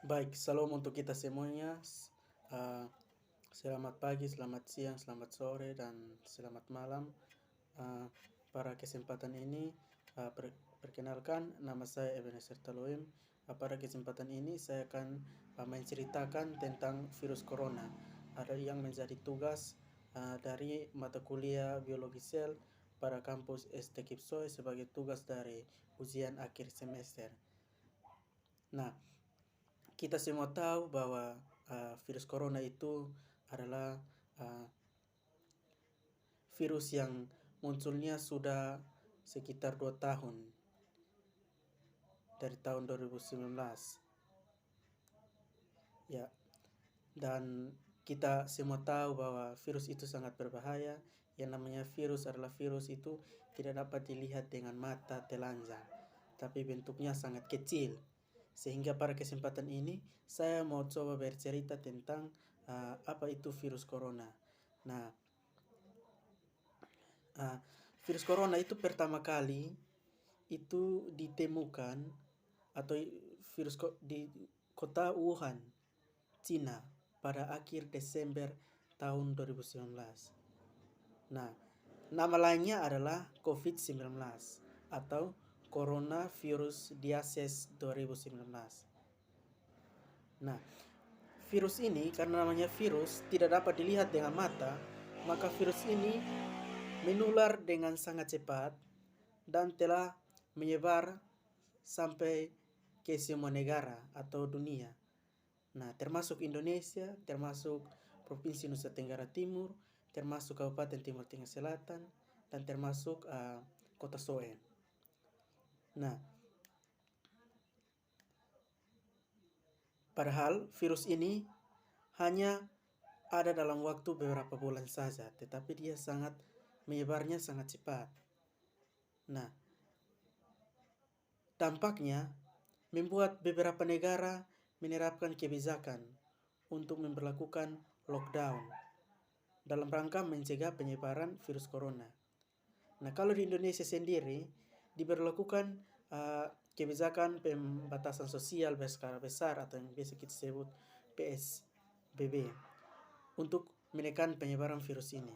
Baik, salam untuk kita semuanya. Uh, Selamat pagi, selamat siang, selamat sore, dan selamat malam. Uh, Pada kesempatan ini, perkenalkan, nama saya Ebenezer Taloim. Pada kesempatan ini, saya akan menceritakan tentang virus corona. Ada yang menjadi tugas dari mata kuliah biologi sel pada kampus ST Kipsoe sebagai tugas dari ujian akhir semester. Nah, kita semua tahu bahwa virus corona itu adalah uh, virus yang munculnya sudah sekitar 2 tahun dari tahun 2019. Ya, dan kita semua tahu bahwa virus itu sangat berbahaya. Yang namanya virus adalah virus itu tidak dapat dilihat dengan mata telanjang, tapi bentuknya sangat kecil. Sehingga pada kesempatan ini saya mau coba bercerita tentang apa itu virus corona. Nah, virus corona itu pertama kali itu ditemukan atau di kota Wuhan, Cina pada akhir Desember tahun 2019. Nah, nama lainnya adalah COVID-19 atau Coronavirus Disease 2019. Nah, virus ini karena namanya virus tidak dapat dilihat dengan mata, maka virus ini menular dengan sangat cepat dan telah menyebar sampai ke semua negara atau dunia. Nah, termasuk Indonesia, termasuk Provinsi Nusa Tenggara Timur, termasuk Kabupaten Timur Tengah Selatan, dan termasuk Kota Soe. Nah, padahal virus ini hanya ada dalam waktu beberapa bulan saja, tetapi dia menyebarnya sangat cepat. Nah, dampaknya membuat beberapa negara menerapkan kebijakan untuk memberlakukan lockdown dalam rangka mencegah penyebaran virus corona. Nah, kalau di Indonesia sendiri diberlakukan kebijakan pembatasan sosial berskala besar atau yang biasa kita sebut PSBB untuk menekan penyebaran virus ini.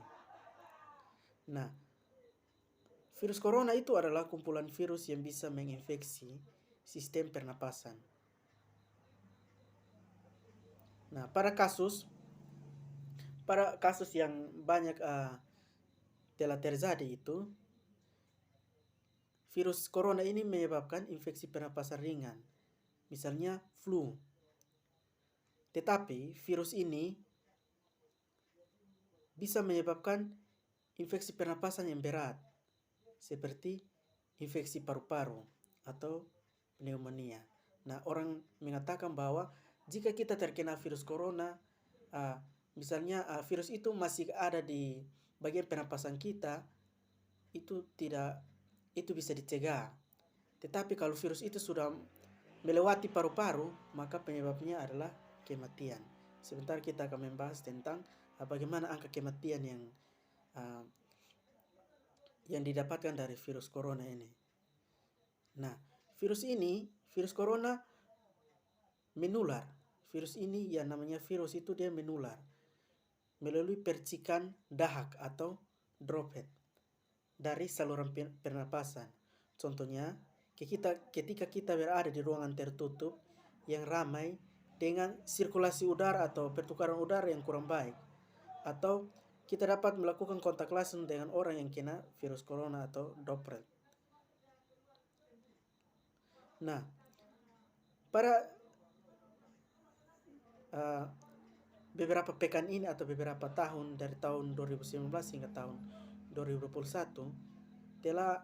Nah, virus corona itu adalah kumpulan virus yang bisa menginfeksi sistem pernapasan. Nah, pada kasus yang banyak telah terjadi itu, virus corona ini menyebabkan infeksi pernapasan ringan, misalnya flu. Tetapi virus ini bisa menyebabkan infeksi pernapasan yang berat, seperti infeksi paru-paru atau pneumonia. Nah, orang mengatakan bahwa jika kita terkena virus corona, misalnya virus itu masih ada di bagian pernapasan kita, itu bisa dicegah. Tetapi kalau virus itu sudah melewati paru-paru, maka penyebabnya adalah kematian. Sebentar kita akan membahas tentang bagaimana angka kematian yang didapatkan dari virus corona ini. Nah, virus corona menular. Virus ini yang namanya virus itu dia menular melalui percikan dahak atau droplet dari saluran pernapasan. Contohnya, ketika kita berada di ruangan tertutup yang ramai dengan sirkulasi udara atau pertukaran udara yang kurang baik, atau kita dapat melakukan kontak langsung dengan orang yang kena virus corona atau droplet. Nah, pada beberapa pekan ini atau beberapa tahun dari tahun 2019 hingga tahun 2021 telah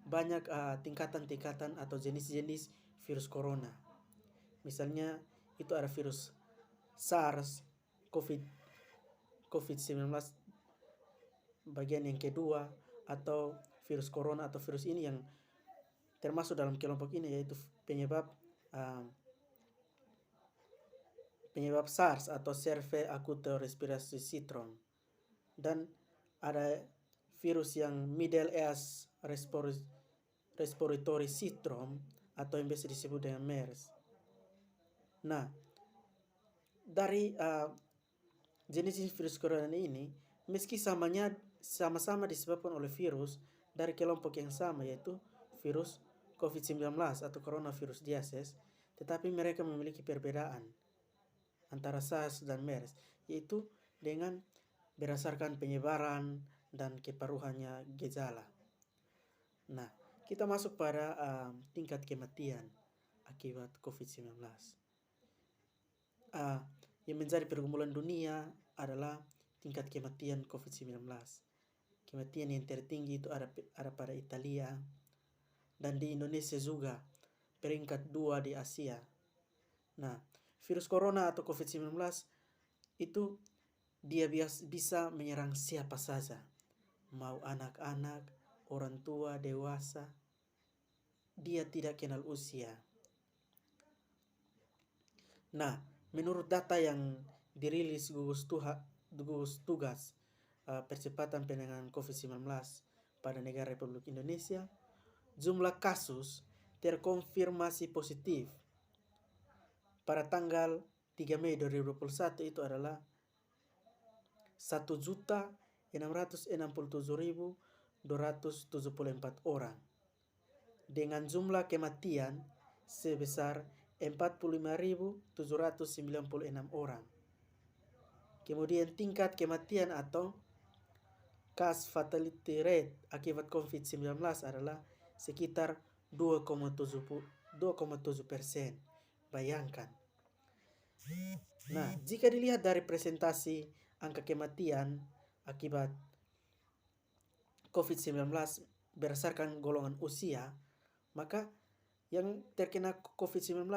banyak tingkatan-tingkatan atau jenis-jenis virus corona. Misalnya itu ada virus SARS, COVID-19 bagian yang kedua, atau virus corona atau virus ini yang termasuk dalam kelompok ini yaitu penyebab SARS atau Severe Acute Respiratory Syndrome, dan ada virus yang Middle East Respiratory Syndrome atau yang biasa disebut dengan MERS. Nah, dari jenis virus corona ini, meski sama-sama disebabkan oleh virus dari kelompok yang sama, yaitu virus COVID-19 atau coronavirus disease, tetapi mereka memiliki perbedaan antara SARS dan MERS, yaitu dengan berdasarkan penyebaran dan keparuhannya gejala. Nah, kita masuk pada tingkat kematian akibat COVID-19. Yang menjadi pergumulan dunia adalah tingkat kematian COVID-19. Kematian yang tertinggi itu ada pada Italia, dan di Indonesia juga peringkat 2 di Asia. Nah, virus corona atau COVID-19 itu dia bisa menyerang siapa saja, mau anak-anak, orang tua, dewasa. Dia tidak kenal usia. Nah, menurut data yang dirilis gugus tugas percepatan penanganan COVID-19 pada negara Republik Indonesia, jumlah kasus terkonfirmasi positif pada tanggal 3 Mei 2021 itu adalah 1.667.274 orang, dengan jumlah kematian sebesar 45.796 orang. Kemudian tingkat kematian atau case fatality rate akibat COVID-19 adalah sekitar 2,7%. Bayangkan. Nah, jika dilihat dari presentasi angka kematian akibat COVID-19 berdasarkan golongan usia, maka yang terkena COVID-19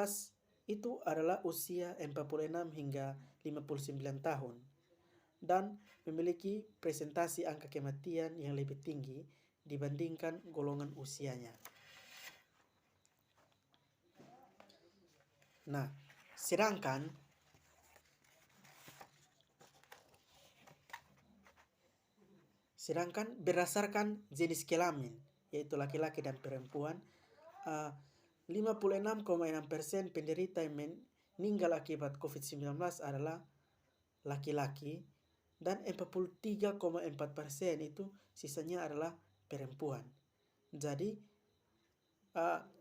itu adalah usia 46 hingga 59 tahun dan memiliki presentasi angka kematian yang lebih tinggi dibandingkan golongan usianya. Nah, sedangkan berdasarkan jenis kelamin, yaitu laki-laki dan perempuan, 56,6% penderita yang meninggal akibat COVID-19 adalah laki-laki, dan 43,4% itu sisanya adalah perempuan. Jadi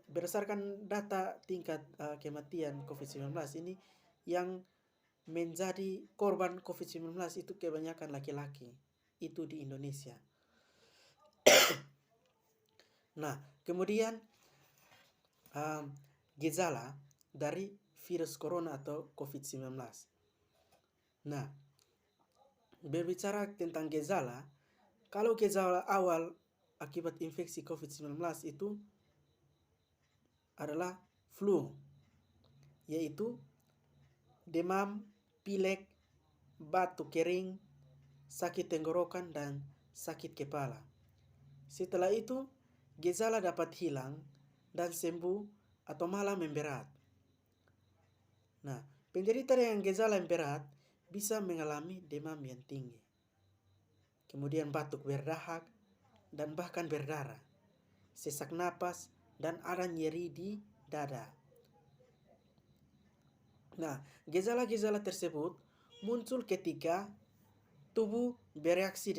berdasarkan data tingkat kematian COVID-19 ini, yang menjadi korban COVID-19 itu kebanyakan laki-laki, itu di Indonesia. Nah, kemudian gejala dari virus corona atau COVID-19. Nah, berbicara tentang gejala, kalau gejala awal akibat infeksi COVID-19 itu adalah flu, yaitu demam, pilek, batuk kering, sakit tenggorokan, dan sakit kepala. Setelah itu, gejala dapat hilang dan sembuh atau malah memberat. Nah, penderita dengan gejala yang berat bisa mengalami demam yang tinggi, kemudian batuk berdahak dan bahkan berdarah, sesak napas, dan ada nyeri di dada. Nah, gejala-gejala tersebut muncul ketika tubuh bereaksi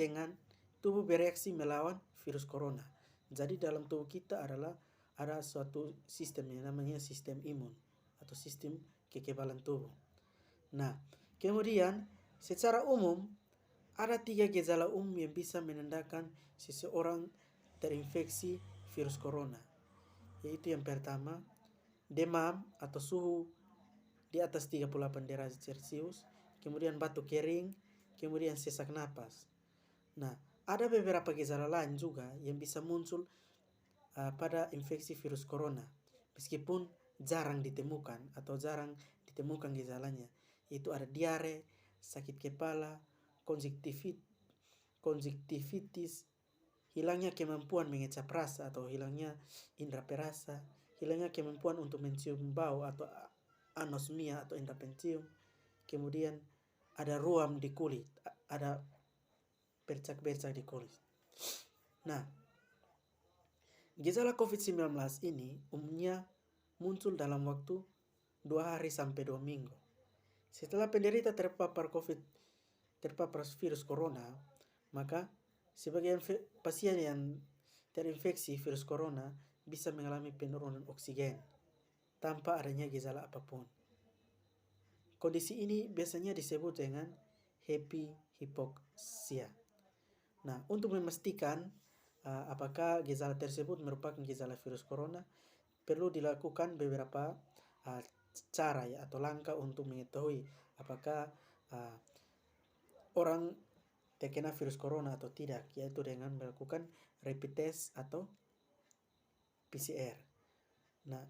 melawan virus corona. Jadi dalam tubuh kita ada suatu sistem yang namanya sistem imun atau sistem kekebalan tubuh. Nah, kemudian secara umum ada 3 gejala umum yang bisa menandakan seseorang terinfeksi virus corona, yaitu yang pertama, demam atau suhu di atas 38 derajat Celcius, kemudian batuk kering, kemudian sesak napas. Nah, ada beberapa gejala lain juga yang bisa muncul pada infeksi virus corona, meskipun jarang ditemukan gejalanya, yaitu ada diare, sakit kepala, konjungtivitis, hilangnya kemampuan mengecap rasa atau hilangnya indera perasa, hilangnya kemampuan untuk mencium bau atau anosmia atau indera pencium, kemudian ada ruam di kulit, ada bercak-bercak di kulit. Nah, gejala COVID-19 ini umumnya muncul dalam waktu 2 hari sampai 2 minggu. Setelah penderita terpapar virus corona, maka sebagian pasien yang terinfeksi virus corona bisa mengalami penurunan oksigen tanpa adanya gejala apapun. Kondisi ini biasanya disebut dengan happy hypoxia. Nah, untuk memastikan apakah gejala tersebut merupakan gejala virus corona, perlu dilakukan beberapa cara ya atau langkah untuk mengetahui apakah orang terkena virus corona atau tidak, yaitu dengan melakukan rapid test atau PCR. Nah,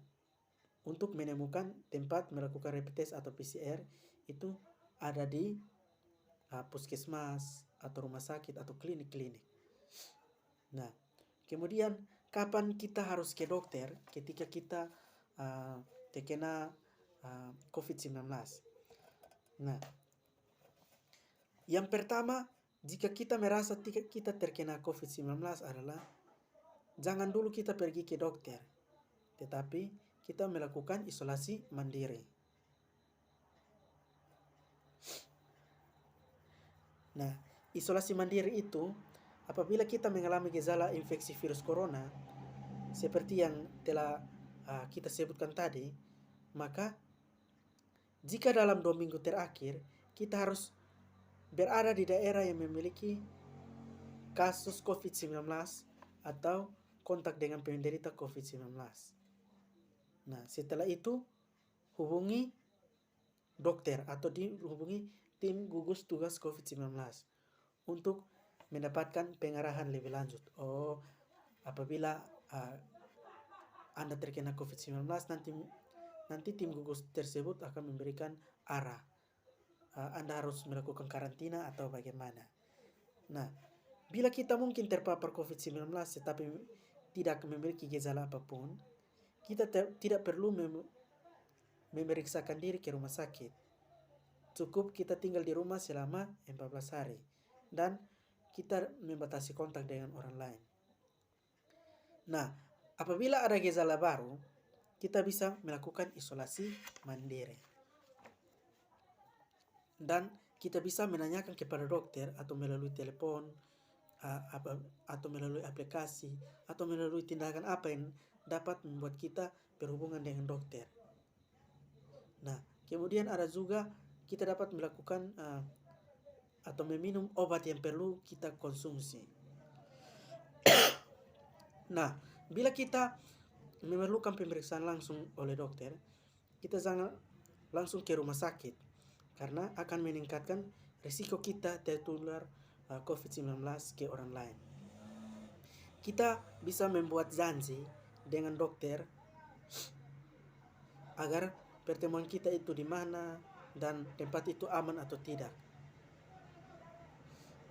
untuk menemukan tempat melakukan rapid test atau PCR itu ada di puskesmas atau rumah sakit atau klinik-klinik. Nah, kemudian kapan kita harus ke dokter ketika kita terkena COVID-19? Nah, yang pertama, jika kita merasa kita terkena COVID-19 adalah jangan dulu kita pergi ke dokter, tetapi kita melakukan isolasi mandiri. Nah, isolasi mandiri itu apabila kita mengalami gejala infeksi virus corona seperti yang telah kita sebutkan tadi, maka jika dalam 2 minggu terakhir kita harus berada di daerah yang memiliki kasus COVID-19 atau kontak dengan penderita COVID-19. Nah, setelah itu hubungi dokter atau dihubungi tim gugus tugas COVID-19 untuk mendapatkan pengarahan lebih lanjut. Apabila Anda terkena COVID-19, nanti tim gugus tersebut akan memberikan arah. Anda harus melakukan karantina atau bagaimana. Nah, bila kita mungkin terpapar COVID-19 tetapi tidak memiliki gejala apapun, kita tidak perlu memeriksakan diri ke rumah sakit. Cukup kita tinggal di rumah selama 14 hari dan kita membatasi kontak dengan orang lain. Nah, apabila ada gejala baru, kita bisa melakukan isolasi mandiri. Dan kita bisa menanyakan kepada dokter atau melalui telepon, atau melalui aplikasi, atau melalui tindakan apa yang dapat membuat kita berhubungan dengan dokter. Nah, kemudian ada juga kita dapat melakukan atau meminum obat yang perlu kita konsumsi. Nah, bila kita memerlukan pemeriksaan langsung oleh dokter, kita jangan langsung ke rumah sakit karena akan meningkatkan risiko kita tertular COVID-19 ke orang lain. Kita bisa membuat janji dengan dokter agar pertemuan kita itu di mana dan tempat itu aman atau tidak.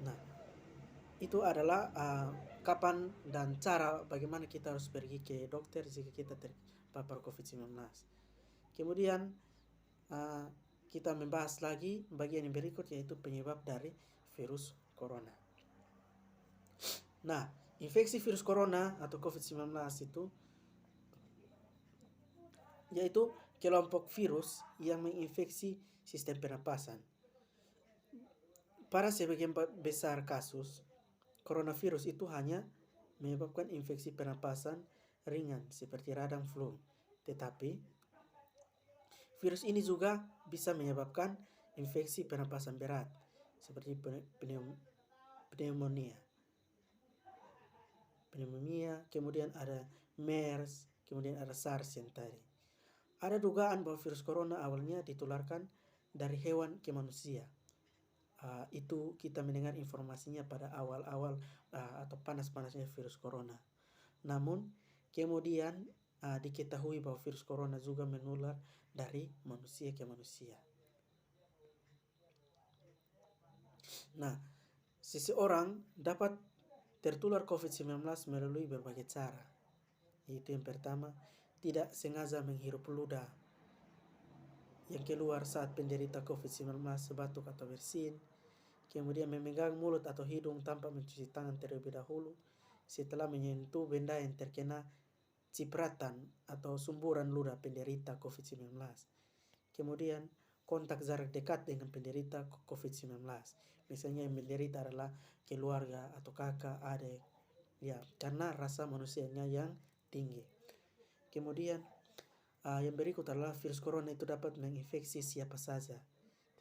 Nah, itu adalah kapan dan cara bagaimana kita harus pergi ke dokter jika kita terpapar COVID-19. Kemudian kita membahas lagi bagian yang berikut, yaitu penyebab dari virus corona. Nah, infeksi virus corona atau COVID-19 itu yaitu kelompok virus yang menginfeksi sistem pernapasan. Pada sebagian besar kasus, coronavirus itu hanya menyebabkan infeksi pernapasan ringan seperti radang flu. Tetapi virus ini juga bisa menyebabkan infeksi pernapasan berat seperti pneumonia, kemudian ada MERS, kemudian ada SARS yang tadi. Ada dugaan bahwa virus corona awalnya ditularkan dari hewan ke manusia. Itu kita mendengar informasinya pada awal-awal atau panas-panasnya virus corona. Namun kemudian diketahui bahwa virus corona juga menular dari manusia ke manusia. Nah, seseorang dapat tertular COVID-19 melalui berbagai cara. Yaitu yang pertama, tidak sengaja menghirup ludah yang keluar saat penderita COVID-19 sebatuk atau bersin. Kemudian memegang mulut atau hidung tanpa mencuci tangan terlebih dahulu setelah menyentuh benda yang terkena cipratan atau sumburan ludah penderita COVID-19. Kemudian kontak jarak dekat dengan penderita COVID-19. Misalnya yang menderita adalah keluarga atau kakak, adik, ya, karena rasa manusianya yang tinggi. Kemudian yang berikut adalah virus corona itu dapat menginfeksi siapa saja,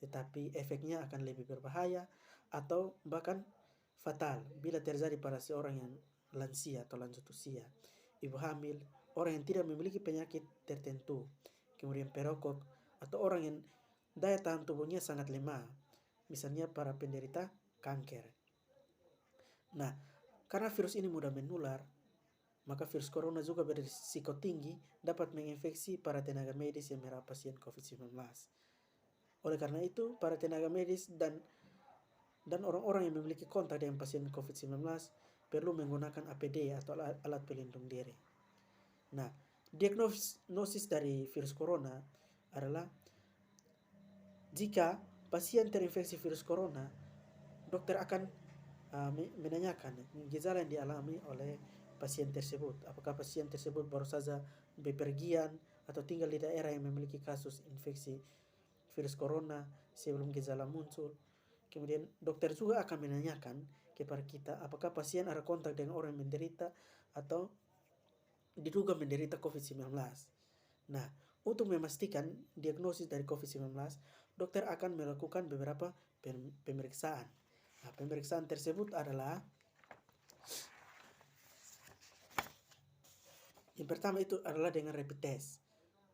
tetapi efeknya akan lebih berbahaya atau bahkan fatal bila terjadi pada seorang yang lansia atau lanjut usia, ibu hamil, orang yang tidak memiliki penyakit tertentu, kemudian perokok, atau orang yang daya tahan tubuhnya sangat lemah, misalnya para penderita kanker. Nah, karena virus ini mudah menular, maka virus corona juga berisiko tinggi dapat menginfeksi para tenaga medis yang merawat pasien COVID-19. Oleh karena itu, para tenaga medis dan orang-orang yang memiliki kontak dengan pasien COVID-19 perlu menggunakan APD atau alat pelindung diri. Nah, diagnosis dari virus corona adalah jika pasien terinfeksi virus corona, dokter akan menanyakan gejala yang dialami oleh pasien tersebut. Apakah pasien tersebut baru saja bepergian atau tinggal di daerah yang memiliki kasus infeksi virus corona sebelum gejala muncul. Kemudian dokter juga akan menanyakan kepada kita apakah pasien ada kontak dengan orang yang menderita atau diduga menderita COVID-19. Nah, untuk memastikan diagnosis dari COVID-19, dokter akan melakukan beberapa pemeriksaan. Nah, pemeriksaan tersebut adalah yang pertama itu adalah dengan rapid test.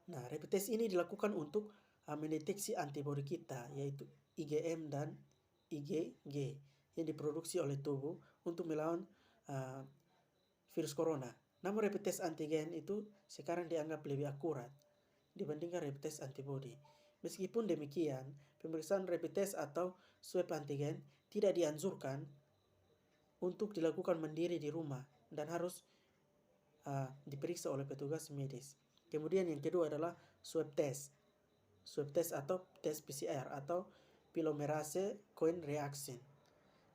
Nah, rapid test ini dilakukan untuk mendeteksi antibodi kita, yaitu IgM dan IgG yang diproduksi oleh tubuh untuk melawan virus corona. Namun rapid test antigen itu sekarang dianggap lebih akurat dibandingkan rapid test antibody. Meskipun demikian, pemeriksaan rapid test atau swab antigen tidak dianjurkan untuk dilakukan mandiri di rumah dan harus diperiksa oleh petugas medis. Kemudian yang kedua adalah swab test. Swab test atau tes PCR atau polymerase chain reaction.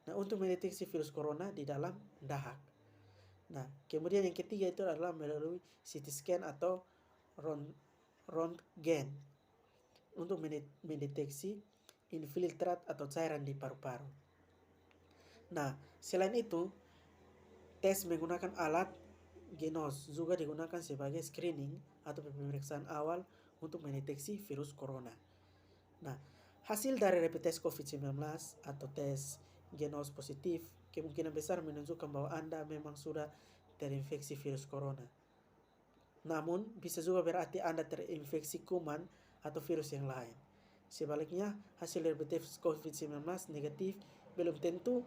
Nah, untuk mendeteksi virus corona di dalam dahak. Nah, kemudian yang ketiga itu adalah melalui CT scan atau Röntgen untuk mendeteksi infiltrat atau cairan di paru-paru. Nah, selain itu, tes menggunakan alat Genos juga digunakan sebagai screening atau pemeriksaan awal untuk mendeteksi virus corona. Nah, hasil dari rapid test COVID-19 atau tes Genos positif kemungkinan besar menunjukkan bahwa Anda memang sudah terinfeksi virus corona. Namun, bisa juga berarti Anda terinfeksi kuman atau virus yang lain. Sebaliknya, hasil rapid test COVID-19 negatif belum tentu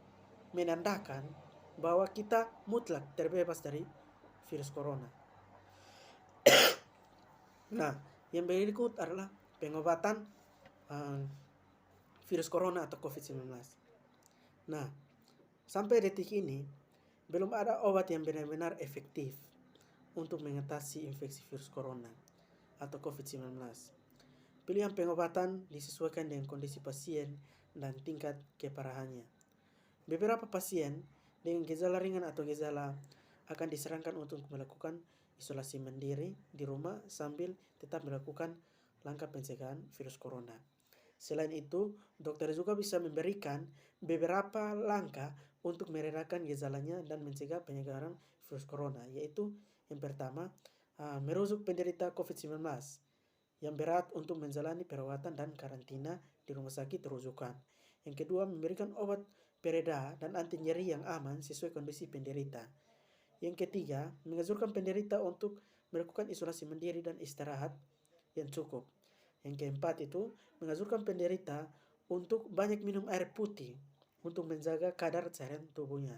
menandakan bahwa kita mutlak terbebas dari virus corona. Nah, yang berikut adalah pengobatan virus corona atau COVID-19. Nah, sampai detik ini belum ada obat yang benar-benar efektif untuk mengatasi infeksi virus corona atau COVID-19. Pilihan pengobatan disesuaikan dengan kondisi pasien dan tingkat keparahannya. Beberapa pasien dengan gejala ringan atau gejala akan disarankan untuk melakukan isolasi mandiri di rumah sambil tetap melakukan langkah pencegahan virus corona. Selain itu, dokter juga bisa memberikan beberapa langkah untuk meredakan gejalanya dan mencegah penyebaran virus corona, yaitu yang pertama, merujuk penderita COVID-19 yang berat untuk menjalani perawatan dan karantina di rumah sakit rujukan. Yang kedua, memberikan obat pereda dan anti nyeri yang aman sesuai kondisi penderita. Yang ketiga, menganjurkan penderita untuk melakukan isolasi mandiri dan istirahat yang cukup. Yang keempat itu, menganjurkan penderita untuk banyak minum air putih untuk menjaga kadar cairan tubuhnya.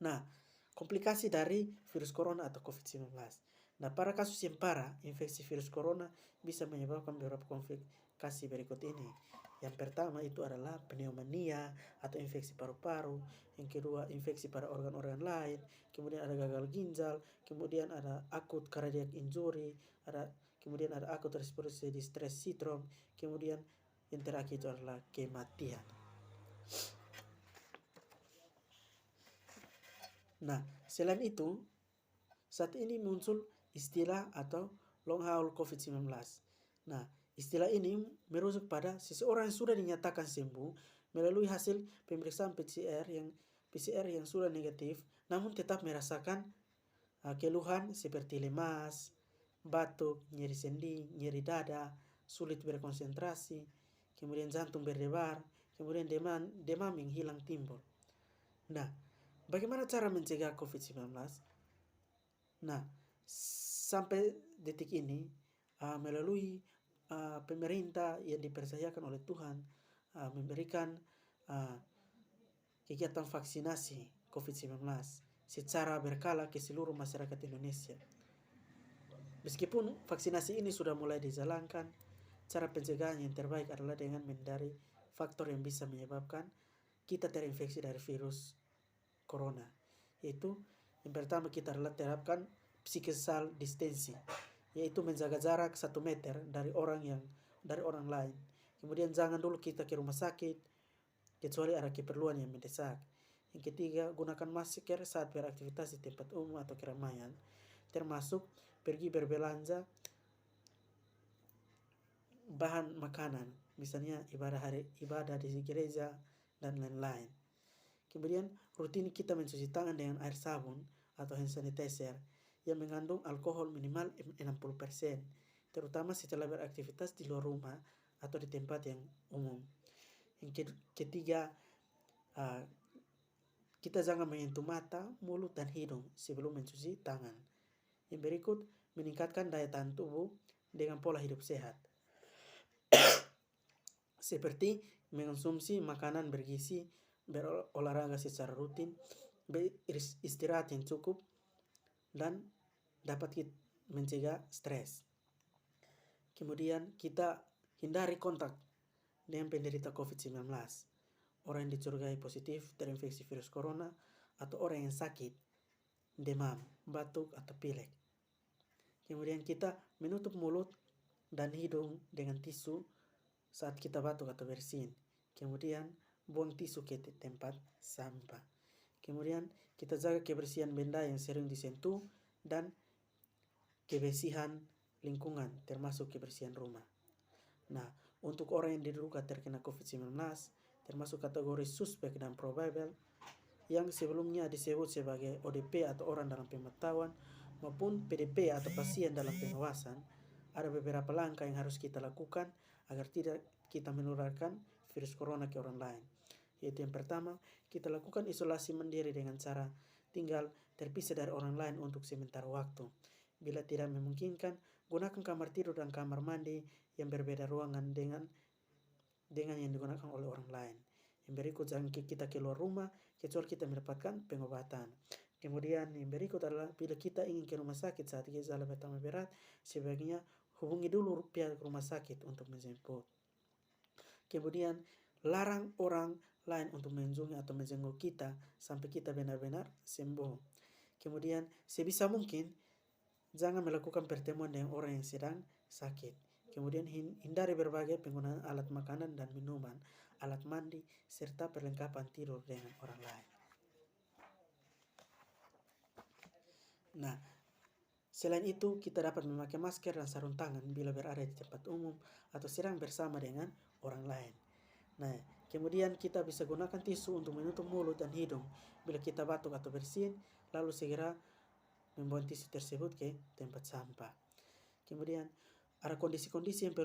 Nah, komplikasi dari virus corona atau COVID-19. Nah, pada kasus yang parah, infeksi virus corona bisa menyebabkan beberapa komplikasi berikut ini. Yang pertama itu adalah pneumonia atau infeksi paru-paru. Yang kedua, infeksi pada organ-organ lain. Kemudian ada gagal ginjal. Kemudian ada acute cardiac injury. Kemudian ada acute respiratory distress syndrome. Kemudian yang terakhir itu adalah kematian. Nah, selain itu, saat ini muncul istilah atau long haul COVID-19. Nah, Istilah ini merujuk pada seseorang yang sudah dinyatakan sembuh melalui hasil pemeriksaan PCR yang sudah negatif, namun tetap merasakan keluhan seperti lemas, batuk, nyeri sendi, nyeri dada, sulit berkonsentrasi, kemudian jantung berdebar, kemudian demam yang hilang timbul. Nah, bagaimana cara mencegah COVID-19? Nah, sampai detik ini melalui pemerintah yang dipercayakan oleh Tuhan memberikan kegiatan vaksinasi COVID-19 secara berkala ke seluruh masyarakat Indonesia. Meskipun vaksinasi ini sudah mulai dijalankan, cara pencegahan yang terbaik adalah dengan menghindari faktor yang bisa menyebabkan kita terinfeksi dari virus corona. Yaitu yang pertama kita adalah terapkan physical distancing, yaitu menjaga jarak 1 meter dari orang lain. Kemudian jangan dulu kita ke rumah sakit kecuali ada keperluan yang mendesak. Yang ketiga, gunakan masker saat beraktivitas di tempat umum atau keramaian, termasuk pergi berbelanja bahan makanan, misalnya ibadah di gereja dan lain-lain. Kemudian rutin kita mencuci tangan dengan air sabun atau hand sanitizer yang mengandung alkohol minimal 60%, terutama setelah beraktivitas di luar rumah atau di tempat yang umum. Yang ketiga, kita jangan menyentuh mata, mulut, dan hidung sebelum mencuci tangan. Yang berikut, meningkatkan daya tahan tubuh dengan pola hidup sehat, seperti mengonsumsi makanan bergizi, berolahraga secara rutin, beristirahat yang cukup, dan dapat mencegah stres. Kemudian kita hindari kontak dengan penderita COVID-19, orang yang dicurigai positif terinfeksi virus corona, atau orang yang sakit, demam, batuk, atau pilek. Kemudian kita menutup mulut dan hidung dengan tisu saat kita batuk atau bersin. Kemudian buang tisu ke tempat sampah. Kemudian kita jaga kebersihan benda yang sering disentuh dan kebersihan lingkungan, termasuk kebersihan rumah. Nah, untuk orang yang diduga terkena COVID-19, termasuk kategori suspek dan probable, yang sebelumnya disebut sebagai ODP atau orang dalam pemantauan, maupun PDP atau pasien dalam pengawasan, ada beberapa langkah yang harus kita lakukan agar tidak kita menularkan virus corona ke orang lain. Yaitu yang pertama, kita lakukan isolasi mandiri dengan cara tinggal terpisah dari orang lain untuk sementara waktu. Bila tidak memungkinkan, gunakan kamar tidur dan kamar mandi yang berbeda ruangan dengan yang digunakan oleh orang lain. Yang berikut, jangan kita keluar rumah kecuali kita mendapatkan pengobatan. Kemudian yang berikut adalah bila kita ingin ke rumah sakit saat gejala bertambah berat, sebaiknya hubungi dulu pihak rumah sakit untuk menjemput. Kemudian larang orang lain untuk mengunjungi atau menjenguk kita sampai kita benar-benar sembuh. Kemudian sebisa mungkin jangan melakukan pertemuan dengan orang yang sedang sakit. Kemudian hindari berbagai penggunaan alat makanan dan minuman, alat mandi, serta perlengkapan tidur dengan orang lain. Nah, selain itu kita dapat memakai masker dan sarung tangan bila berada di tempat umum atau sedang bersama dengan orang lain. Nah, kemudian kita bisa gunakan tisu untuk menutup mulut dan hidung bila kita batuk atau bersin, lalu segera membuang tisu tersebut ke tempat sampah. Kemudian ada kondisi-kondisi yang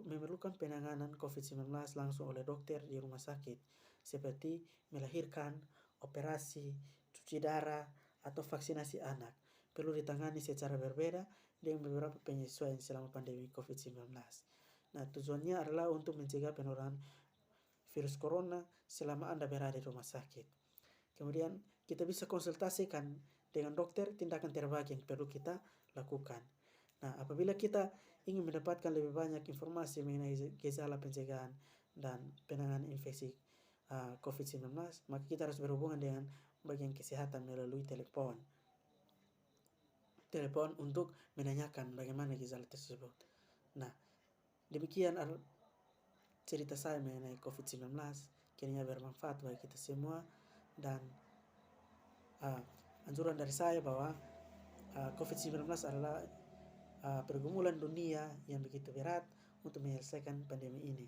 memerlukan penanganan COVID-19 langsung oleh dokter di rumah sakit, seperti melahirkan, operasi, cuci darah, atau vaksinasi anak. Perlu ditangani secara berbeda dengan beberapa penyesuaian selama pandemi COVID-19. Nah, tujuannya adalah untuk mencegah penularan virus corona selama Anda berada di rumah sakit. Kemudian kita bisa konsultasikan dengan dokter tindakan terbaik yang perlu kita lakukan. Nah, apabila kita ingin mendapatkan lebih banyak informasi mengenai gejala pencegahan dan penanganan infeksi COVID-19, maka kita harus berhubungan dengan bagian kesehatan melalui telepon untuk menanyakan bagaimana gejala tersebut. Nah, demikian cerita saya mengenai COVID-19. Kiranya bermanfaat bagi kita semua, dan anjuran dari saya bahwa COVID-19 adalah pergumulan dunia yang begitu berat untuk menyelesaikan pandemi ini.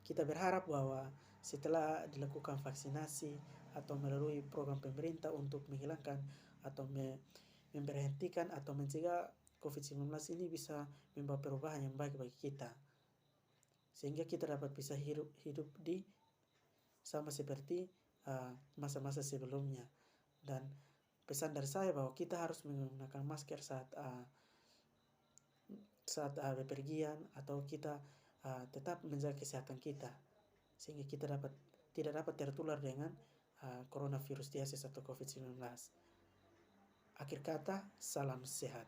Kita berharap bahwa setelah dilakukan vaksinasi atau melalui program pemerintah untuk menghilangkan atau memberhentikan atau mencegah COVID-19 ini bisa membawa perubahan yang baik bagi kita, sehingga kita dapat bisa hidup di sama seperti masa-masa sebelumnya. Dan pesan dari saya bahwa kita harus menggunakan masker saat bepergian, atau kita tetap menjaga kesehatan kita sehingga kita tidak dapat tertular dengan coronavirus disease atau COVID-19. Akhir kata, salam sehat.